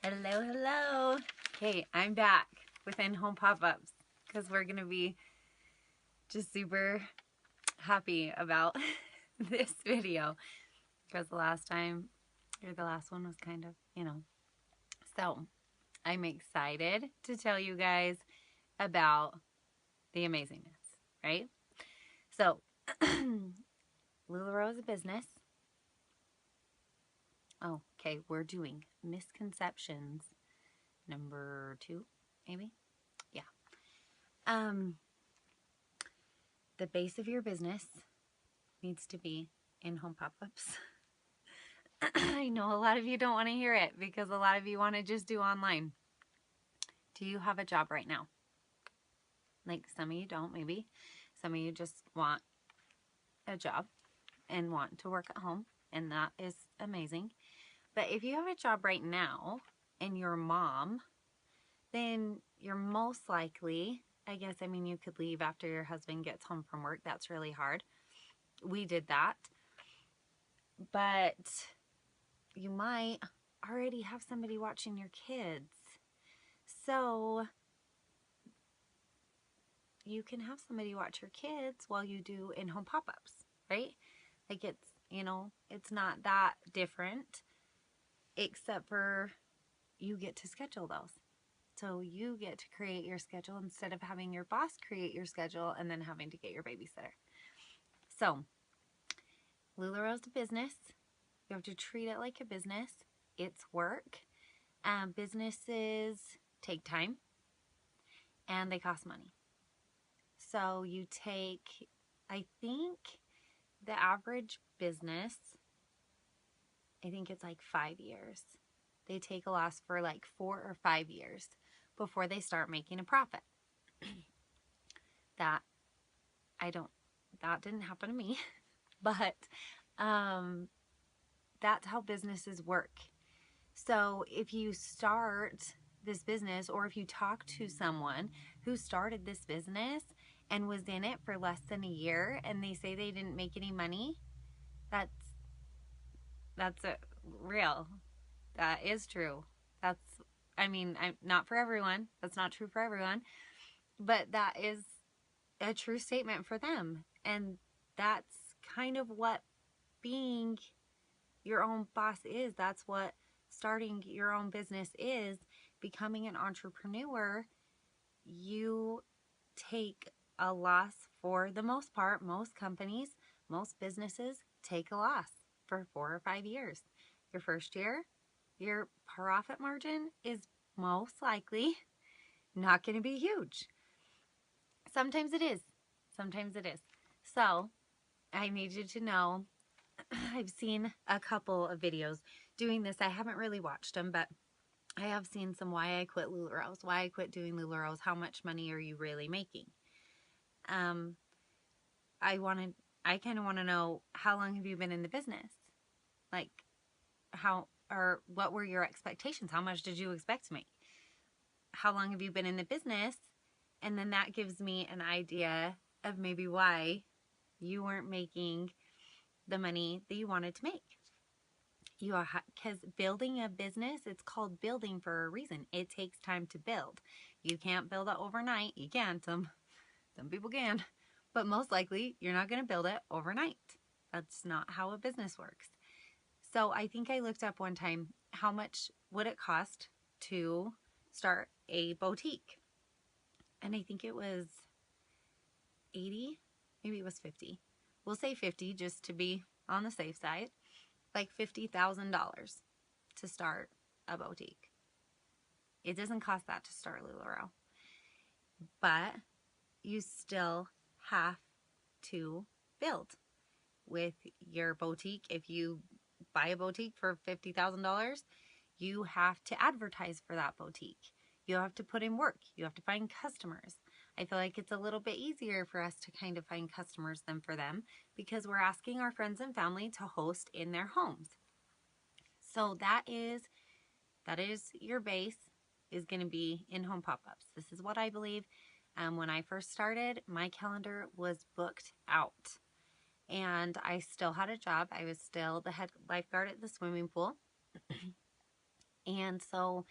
Hello, hello. Okay, I'm back with in-home pop-ups because we're going to be just super happy about this video because the last one was kind of. So I'm excited to tell you guys about the amazingness, right? So Lularoe is a business. Oh, okay, we're doing misconceptions number 2, maybe? Yeah. The base of your business needs to be in-home pop-ups. I know a lot of you don't want to hear it because a lot of you want to just do online. Do you have a job right now? Like some of you don't, maybe. Some of you just want a job and want to work at home, and that is amazing. But if you have a job right now and you're a mom, then you're most likely, you could leave after your husband gets home from work. That's really hard. We did that. But you might already have somebody watching your kids. So you can have somebody watch your kids while you do in-home pop-ups, right? Like it's not that different, except for you get to schedule those. So you get to create your schedule instead of having your boss create your schedule and then having to get your babysitter. So Lularoe's a business. You have to treat it like a business. It's work. Businesses take time and they cost money. So you take, I think the average business, I think it's like 5 years. They take a loss for like 4 or 5 years before they start making a profit. That didn't happen to me, but that's how businesses work. So if you start this business, or if you talk to someone who started this business and was in it for less than a year and they say they didn't make any money, that's real. That is true. I'm not for everyone. That's not true for everyone. But that is a true statement for them. And that's kind of what being your own boss is. That's what starting your own business is. Becoming an entrepreneur, you take a loss for the most part. Most companies, most businesses take a loss for 4 or 5 years. Your first year, your profit margin is most likely not going to be huge. Sometimes it is. Sometimes it is. So I need you to know, I've seen a couple of videos doing this. I haven't really watched them, but I have seen some why I quit Lularoes, why I quit doing Lularoes, how much money are you really making? I kind of want to know, how long have you been in the business? Like what were your expectations? How much did you expect to make? How long have you been in the business? And then that gives me an idea of maybe why you weren't making the money that you wanted to make. Because building a business, it's called building for a reason. It takes time to build. You can't build it overnight. You can. Some people can. But most likely, you're not going to build it overnight. That's not how a business works. So I think I looked up one time, how much would it cost to start a boutique? And I think it was 80, maybe it was 50. We'll say 50 just to be on the safe side. Like $50,000 to start a boutique. It doesn't cost that to start Lularoe. But you still have to build with your boutique. If you buy a boutique for $50,000, you have to advertise for that boutique. You have to put in work. You have to find customers. I feel like it's a little bit easier for us to kind of find customers than for them because we're asking our friends and family to host in their homes. So that is your base, is going to be in-home pop-ups. This is what I believe. When I first started, my calendar was booked out. And I still had a job. I was still the head lifeguard at the swimming pool. And so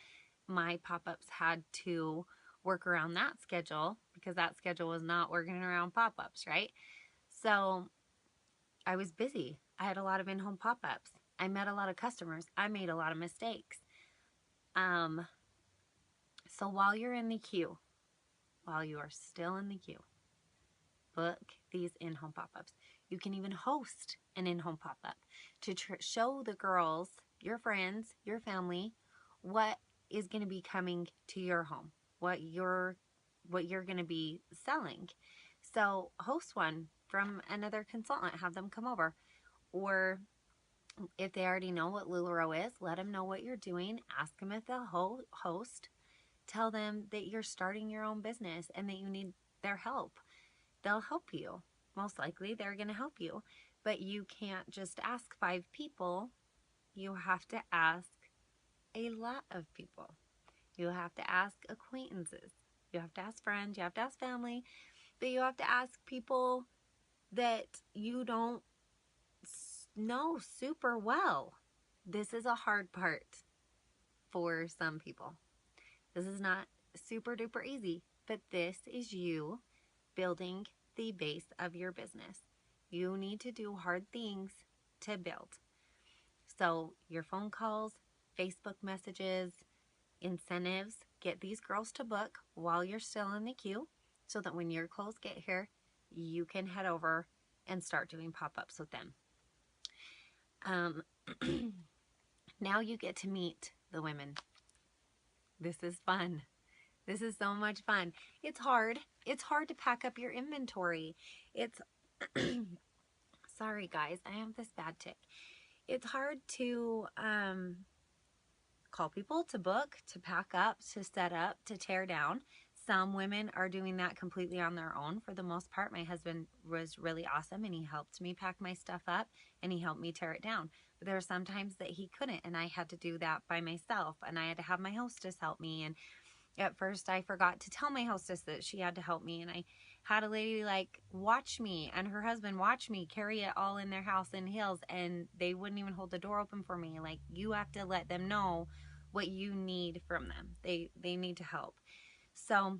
my pop-ups had to work around that schedule because that schedule was not working around pop-ups, right? So I was busy. I had a lot of in-home pop-ups. I met a lot of customers. I made a lot of mistakes. So while you're in the queue, while you are still in the queue, book these in-home pop-ups. You can even host an in-home pop-up to show the girls, your friends, your family, what is going to be coming to your home, what you're going to be selling. So host one from another consultant, have them come over. Or if they already know what Lularoe is, let them know what you're doing. Ask them if they'll host. Tell them that you're starting your own business and that you need their help. They'll help you. Most likely they're going to help you. But you can't just ask 5 people. You have to ask a lot of people. You have to ask acquaintances. You have to ask friends. You have to ask family. But you have to ask people that you don't know super well. This is a hard part for some people. This is not super duper easy, but this is you building the base of your business. You need to do hard things to build. So your phone calls, Facebook messages, incentives, get these girls to book while you're still in the queue so that when your clothes get here, you can head over and start doing pop-ups with them. Now you get to meet the women. This is fun. This is so much fun. It's hard. It's hard to pack up your inventory. It's, sorry guys, I have this bad tick. It's hard to call people, to book, to pack up, to set up, to tear down. Some women are doing that completely on their own. For the most part, my husband was really awesome and he helped me pack my stuff up and he helped me tear it down. But there were some times that he couldn't and I had to do that by myself and I had to have my hostess help me. And at first I forgot to tell my hostess that she had to help me, and I had a lady like watch me and her husband watch me carry it all in their house in heels, and they wouldn't even hold the door open for me. Like, you have to let them know what you need from them. They need to help. So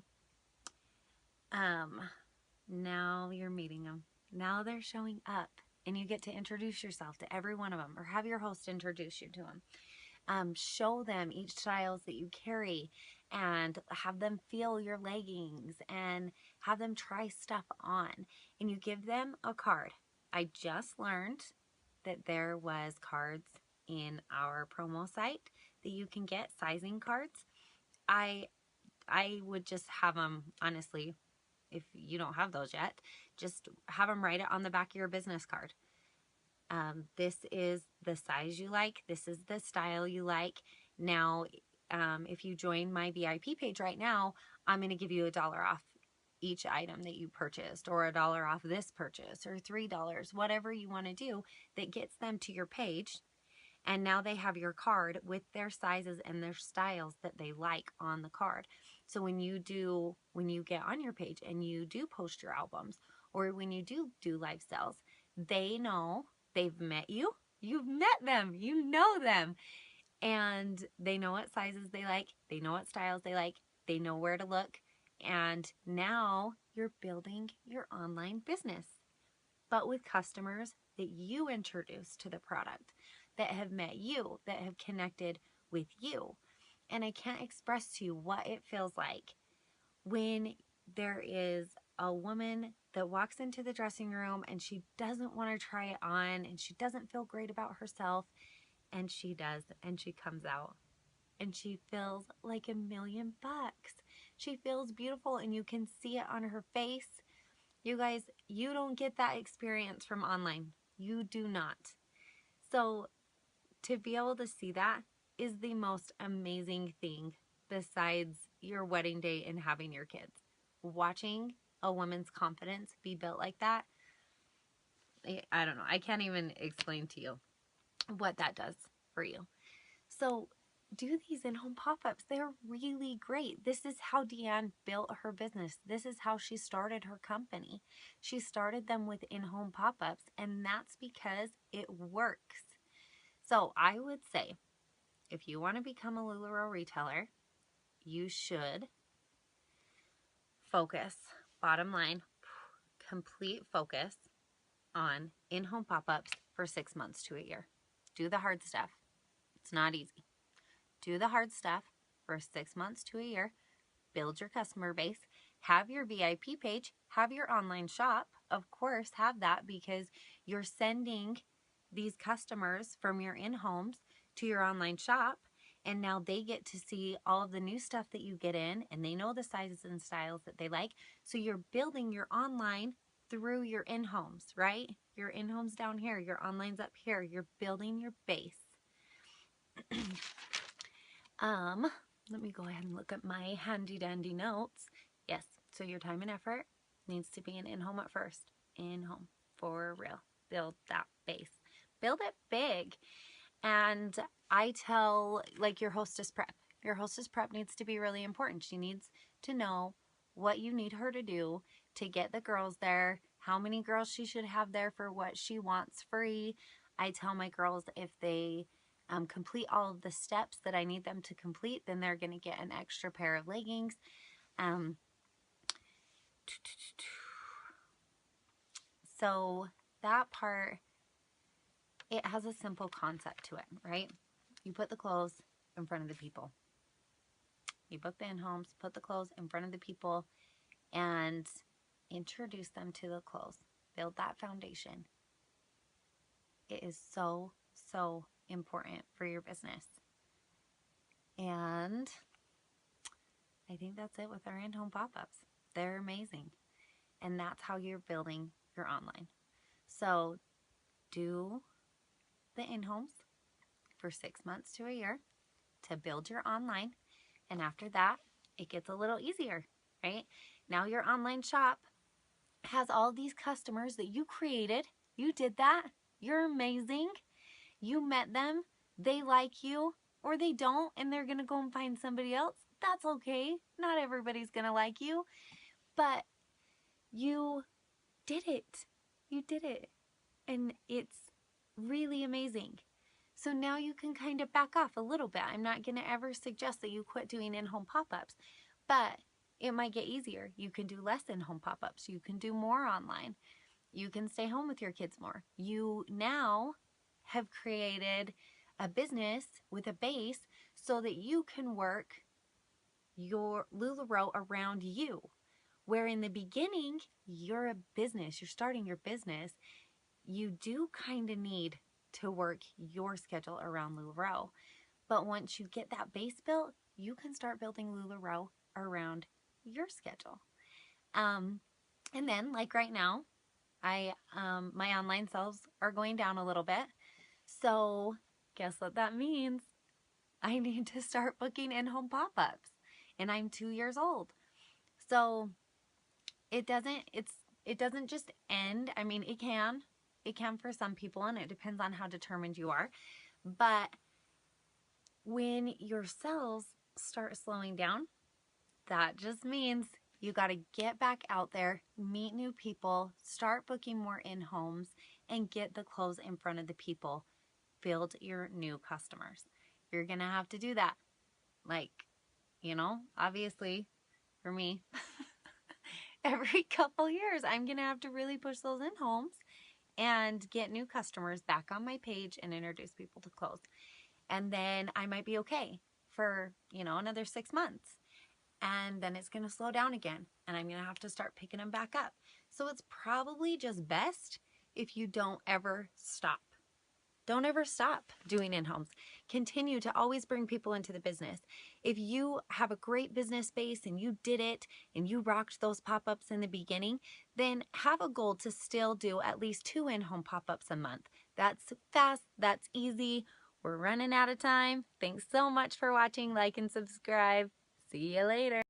now you're meeting them. Now they're showing up and you get to introduce yourself to every one of them or have your host introduce you to them. Show them each styles that you carry and have them feel your leggings and have them try stuff on. And you give them a card. I just learned that there was cards in our promo site that you can get, sizing cards. I would just have them, honestly, if you don't have those yet, just have them write it on the back of your business card. This is the size you like. This is the style you like. Now, if you join my VIP page right now, I'm going to give you $1 off each item that you purchased, or $1 off this purchase, or $3, whatever you want to do that gets them to your page. And now they have your card with their sizes and their styles that they like on the card. So when you get on your page and you do post your albums, or when you do live sales, they know they've met you. You've met them. You know them. And they know what sizes they like. They know what styles they like. They know where to look. And now you're building your online business, but with customers that you introduce to the product, that have met you, that have connected with you. And I can't express to you what it feels like when there is a woman that walks into the dressing room and she doesn't want to try it on and she doesn't feel great about herself, and she does, and she comes out and she feels like $1,000,000. She feels beautiful and you can see it on her face. You guys, you don't get that experience from online. You do not. So to be able to see that is the most amazing thing besides your wedding day and having your kids. Watching a woman's confidence be built like that, I don't know. I can't even explain to you what that does for you. So do these in-home pop-ups. They're really great. This is how Deanne built her business. This is how she started her company. She started them with in-home pop-ups, and that's because it works. So I would say if you want to become a Lularoe retailer, you should focus, bottom line, complete focus on in-home pop-ups for 6 months to a year. Do the hard stuff. It's not easy. Do the hard stuff for 6 months to a year. Build your customer base. Have your VIP page. Have your online shop. Of course, have that because you're sending these customers from your in-homes to your online shop, and now they get to see all of the new stuff that you get in, and they know the sizes and styles that they like. So you're building your online through your in-homes, right? Your in-homes down here, your online's up here. You're building your base. Let me go ahead and look at my handy dandy notes. Yes, so your time and effort needs to be an in-home at first. In-home, for real. Build that base. Build it big. And I tell, like, your hostess prep. Your hostess prep needs to be really important. She needs to know what you need her to do to get the girls there, how many girls she should have there for what she wants free. I tell my girls if they complete all of the steps that I need them to complete, then they're going to get an extra pair of leggings. So that part, it has a simple concept to it, right? You put the clothes in front of the people. You book the in-homes, put the clothes in front of the people, and introduce them to the clothes. Build that foundation. It is so, so important for your business. And I think that's it with our in-home pop-ups. They're amazing. And that's how you're building your online. So do the in-homes for 6 months to a year to build your online. And after that, it gets a little easier, right? Now your online shop has all these customers that you created. You did that. You're amazing. You met them. They like you or they don't, and they're going to go and find somebody else. That's okay. Not everybody's going to like you, but you did it. You did it. And it's really amazing. So now you can kind of back off a little bit. I'm not going to ever suggest that you quit doing in-home pop-ups, but it might get easier. You can do less in-home pop-ups. You can do more online. You can stay home with your kids more. You now have created a business with a base so that you can work your Lularoe around you. Where in the beginning, you're a business, you're starting your business, you do kind of need to work your schedule around Lularoe. But once you get that base built, you can start building Lularoe around your schedule. And then, like right now, my online sales are going down a little bit. So guess what that means? I need to start booking in-home pop-ups. And I'm 2 years old. So it doesn't just end. I mean, it can for some people, and it depends on how determined you are. But when your sales start slowing down, that just means you got to get back out there, meet new people, start booking more in-homes, and get the clothes in front of the people. Build your new customers. You're going to have to do that. Like, obviously, for me, every couple years, I'm going to have to really push those in-homes and get new customers back on my page and introduce people to clothes. And then I might be okay for, another 6 months. And then it's going to slow down again. And I'm going to have to start picking them back up. So it's probably just best if you don't ever stop. Don't ever stop doing in-homes. Continue to always bring people into the business. If you have a great business base and you did it and you rocked those pop-ups in the beginning, then have a goal to still do at least 2 in-home pop-ups a month. That's fast. That's easy. We're running out of time. Thanks so much for watching. Like and subscribe. See you later.